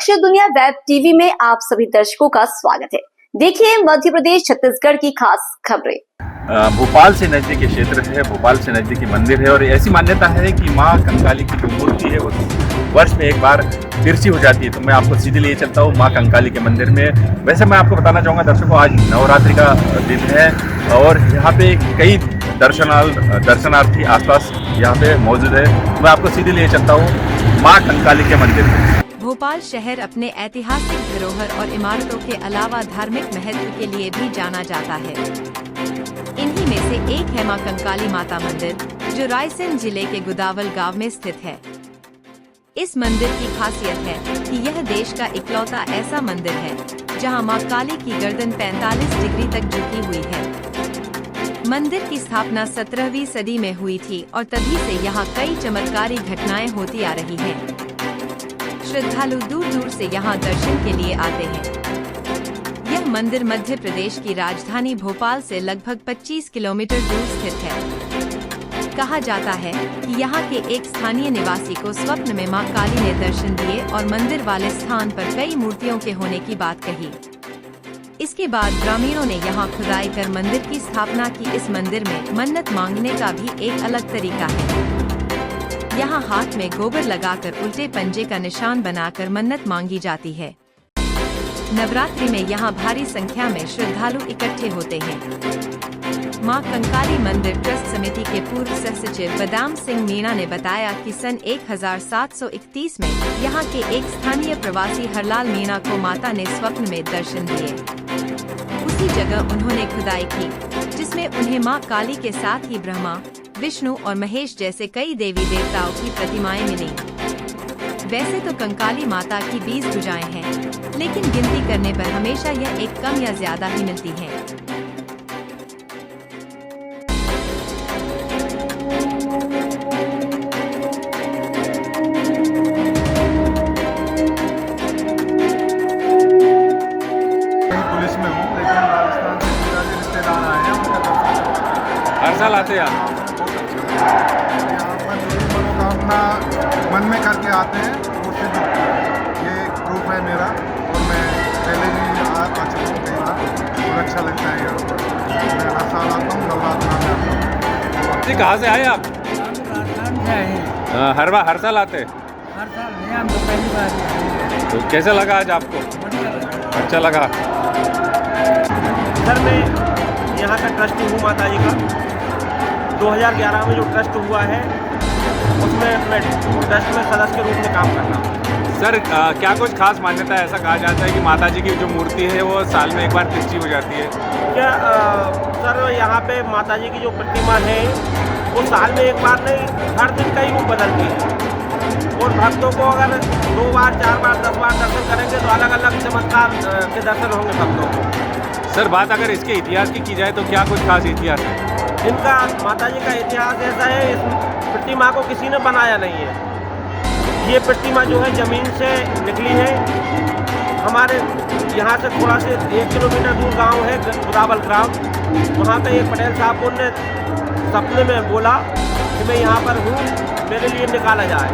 अक्षर दुनिया web TV में आप सभी दर्शकों का स्वागत है। देखिए मध्य प्रदेश छत्तीसगढ़ की खास खबरें। भोपाल से नजदीकी क्षेत्र है, भोपाल से नजदीकी मंदिर है और ऐसी मान्यता है कि माँ कंकाली की जो मूर्ति है वो वर्ष में एक बार तिरछी हो जाती है। तो मैं आपको सीधे लिए चलता हूँ माँ कंकाली के मंदिर में। वैसे मैं आपको बताना चाहूँगा दर्शकों, आज नवरात्रि का दिन है और यहाँ पे कई दर्शनार्थी आसपास यहाँ पे मौजूद है। मैं आपको सीधे लिए चलता हूँ माँ कंकाली के मंदिर में। भोपाल शहर अपने ऐतिहासिक धरोहर और इमारतों के अलावा धार्मिक महत्व के लिए भी जाना जाता है। इन्हीं में से एक है मां कंकाली माता मंदिर, जो रायसेन जिले के गुदावल गांव में स्थित है। इस मंदिर की खासियत है कि यह देश का इकलौता ऐसा मंदिर है जहां मां काली की गर्दन 45 डिग्री तक झुकी हुई है। मंदिर की स्थापना 17वीं सदी में हुई थी और तभी से यहाँ कई चमत्कारी घटनाएं होती आ रही हैं। श्रद्धालु दूर दूर से यहाँ दर्शन के लिए आते हैं। यह मंदिर मध्य प्रदेश की राजधानी भोपाल से लगभग 25 किलोमीटर दूर स्थित है। कहा जाता है कि यहाँ के एक स्थानीय निवासी को स्वप्न में मां काली ने दर्शन दिए और मंदिर वाले स्थान पर कई मूर्तियों के होने की बात कही। इसके बाद ग्रामीणों ने यहाँ खुदाई कर मंदिर की स्थापना की। इस मंदिर में मन्नत मांगने का भी एक अलग तरीका है। यहाँ हाथ में गोबर लगाकर उल्टे पंजे का निशान बनाकर मन्नत मांगी जाती है। नवरात्रि में यहाँ भारी संख्या में श्रद्धालु इकट्ठे होते हैं। मां कंकाली मंदिर ट्रस्ट समिति के पूर्व सह सचिव बदाम सिंह मीणा ने बताया कि सन 1731 में यहाँ के एक स्थानीय प्रवासी हरलाल मीणा को माता ने स्वप्न में दर्शन दिए। उसी जगह उन्होंने खुदाई की, जिसमें उन्हें मां काली के साथ ही ब्रह्मा, विष्णु और महेश जैसे कई देवी देवताओं की प्रतिमाएं मिली। वैसे तो कंकाली माता की 20 भुजाएं हैं, लेकिन गिनती करने पर हमेशा यह एक कम या ज्यादा ही मिलती हैं। पुलिस में हूँ, लेकिन राजस्थान से मेरे रिश्तेदार आए हैं। हर साल आते हैं आप? यहाँ पर जो भी मनोकामना मन में करके आते हैं वो सिद्ध होती है। ये एक प्रूफ है मेरा, और मैं पहले भी आ चुका हूँ कई बार, और अच्छा लगता है यहाँ पर। मैं हर साल आता हूँ, नवरात्रा में आता हूँ। जी कहाँ से आए आप? राजस्थान से आए। हर साल आते हैं? हर साल नहीं, हम तो पहली बार आए। तो कैसा लगा आज आपको? अच्छा लगा। सर मैं यहाँ का ट्रस्टी हूँ माता जी का। 2011 में जो ट्रस्ट हुआ है उसमें मैं ट्रस्ट में सदस्य के रूप में काम कर रहा हूँ। सर क्या कुछ खास मान्यता है? ऐसा कहा जाता है कि माता जी की जो मूर्ति है वो साल में एक बार तिरछी हो जाती है। क्या सर यहाँ पे माता जी की जो प्रतिमा है वो साल में एक बार नहीं, हर दिन का ही रूप बदलती है। और भक्तों को अगर 2 बार 4 बार 10 बार दर्शन करेंगे तो अलग अलग चमत्कार के दर्शन होंगे भक्तों को। सर बात अगर इसके इतिहास की जाए तो क्या कुछ खास इतिहास है? इनका माता जी का इतिहास ऐसा है, इस प्रतिमा को किसी ने बनाया नहीं है। ये प्रतिमा जो है ज़मीन से निकली है। हमारे यहाँ से थोड़ा से 1 किलोमीटर दूर गांव है गुदावल ग्राम। वहाँ पे एक पटेल साहब ने सपने में बोला कि मैं यहाँ पर हूँ, मेरे लिए निकाला जाए।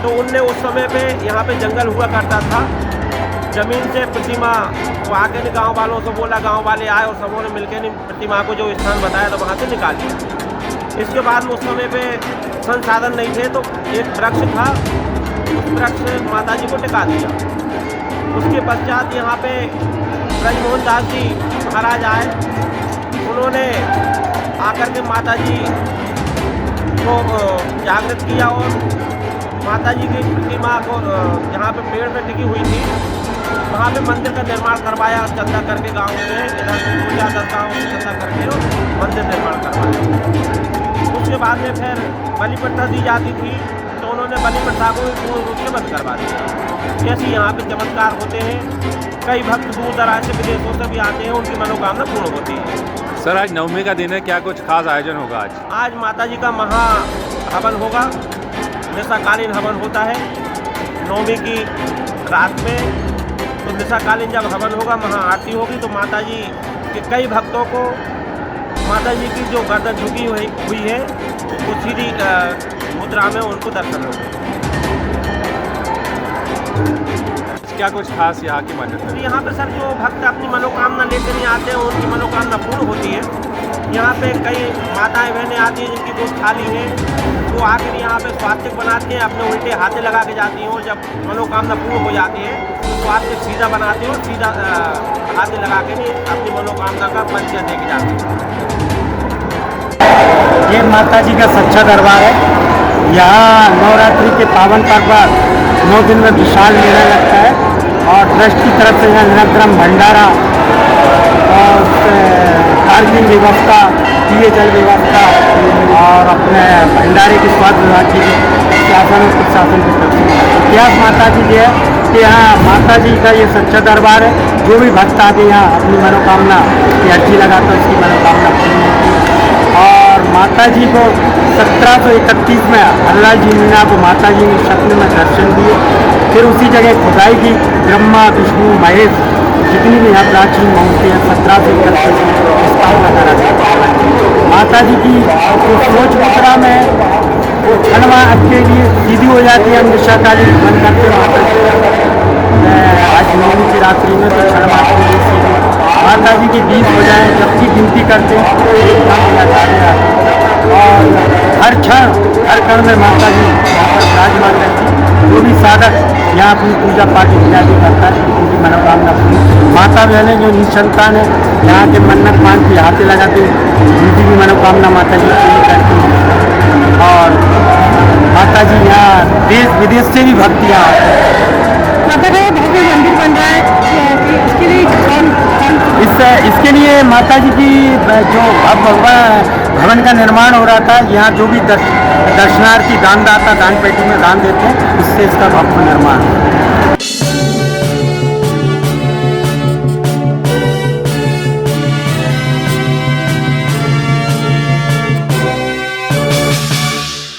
तो उनने उस समय पे यहाँ पे जंगल हुआ करता था। ज़मीन से प्रतिमा वो आके ने गाँव वालों से बोला, गाँव वाले आए और सबों ने मिलकर ने प्रतिमा को जो स्थान बताया तो वहाँ से निकाल दिया। इसके बाद में उस समय पे संसाधन नहीं थे तो एक वृक्ष था, उस वृक्ष से माता जी को टिका दिया। उसके पश्चात यहाँ पे ब्रजमोहन दास जी महाराज आए। उन्होंने आकर के माता जी को जागृत किया और माता जी की प्रतिमा को जहाँ पे पेड़ पे टिकी हुई थी वहाँ पे मंदिर का निर्माण करवाया, चंदा करके गांव में इधर से 2-4 गाँव से चंदा करके मंदिर निर्माण करवाया। उसके बाद में फिर बलि प्रथा दी जाती थी तो उन्होंने बलि प्रथा को पूर्ण रूप से बंद करवा दिया। जैसे यहाँ पे चमत्कार होते हैं, कई भक्त दूर दराज से विदेशों से भी आते हैं, उनकी मनोकामना पूर्ण होती है। सर आज नवमी का दिन है, क्या कुछ खास आयोजन होगा आज? आज माता जी का महा हवन होगा, निशाकालीन हवन होता है 9वीं की रात में। तो निशाकालीन जब हवन होगा, महा आरती होगी तो माता जी के कई भक्तों को माता जी की जो गर्दन झुकी हुई है वो सीधी मुद्रा में उनको दर्शन होगा। क्या कुछ खास यहाँ की मान्यता तो है? यहाँ पे सर जो भक्त अपनी मनोकामना लेकर नहीं आते हैं उनकी मनोकामना पूर्ण होती है। यहाँ पे कई माताएं बहनें आती हैं जिनकी गोद खाली है, वो आकर यहाँ पे स्वास्तिक बनाते हैं, अपने उल्टे हाथे लगा के जाती हैं और जब मनोकामना पूर्ण हो जाती है तो स्वास्तिक सीधा बनाते हैं और सीधा हाथे लगा के भी अपनी मनोकामना का परिचय दे के जाते हैं। ये माता जी का सच्चा दरबार है। यहाँ नवरात्रि के पावन पर्व पर 9 दिन में विशाल मेला लगता है और ट्रस्ट की तरफ से यहाँ निरंतरम भंडारा और पार्किंग व्यवस्था, पीए जल व्यवस्था और अपने भंडारे की स्वास्थ्य विभाग की शासन और प्रशासन की तरफ से इतिहास माता जी है कि यहाँ माता जी का ये सच्चा दरबार है। जो भी भक्त आते यहाँ अपनी मनोकामना की अर्जी लगाता है, उसकी मनोकामना पूरी होती है। और माता जी को 1731 में अल्लाह जी मीना को माता जी ने स्वप्न में दर्शन दिए। फिर उसी जगह खुदाई की ब्रह्मा विष्णु महेश जितनी भी यहाँ प्राचीन मूर्ति है 1731 में स्थापना करा गया। माता जी की जो सोच मुद्रा में वो क्षणवा के लिए सीधी हो जाती है। हम दिशाकाली मन करते माता जी आज नौमी की रात्रि में तो क्षणवा के लिए सीधी माता जी की बीच हो जाए जबकि गिनती करते हैं और हर क्षण हर कण में माता जी यहाँ पर विराजमान रहती है। जो भी साधक यहाँ अपनी पूजा पाठ इत्यादि करता है उनकी मनोकामना पूरी। माता बहनें जो निसंतान है यहाँ के मन्नत मान के हाथे लगाते उनकी भी मनोकामना माता जी पूरी करती है। और माता जी यहाँ देश विदेश से भी भक्तियाँ आती हैं। भव्य मंदिर बन रहा है, इसके लिए इसके लिए माता जी की जो अब भवन का निर्माण हो रहा था, यहाँ जो भी दर्शनार्थी दानदाता दान पेटी में दान देते हैं, इससे इसका भव्य निर्माण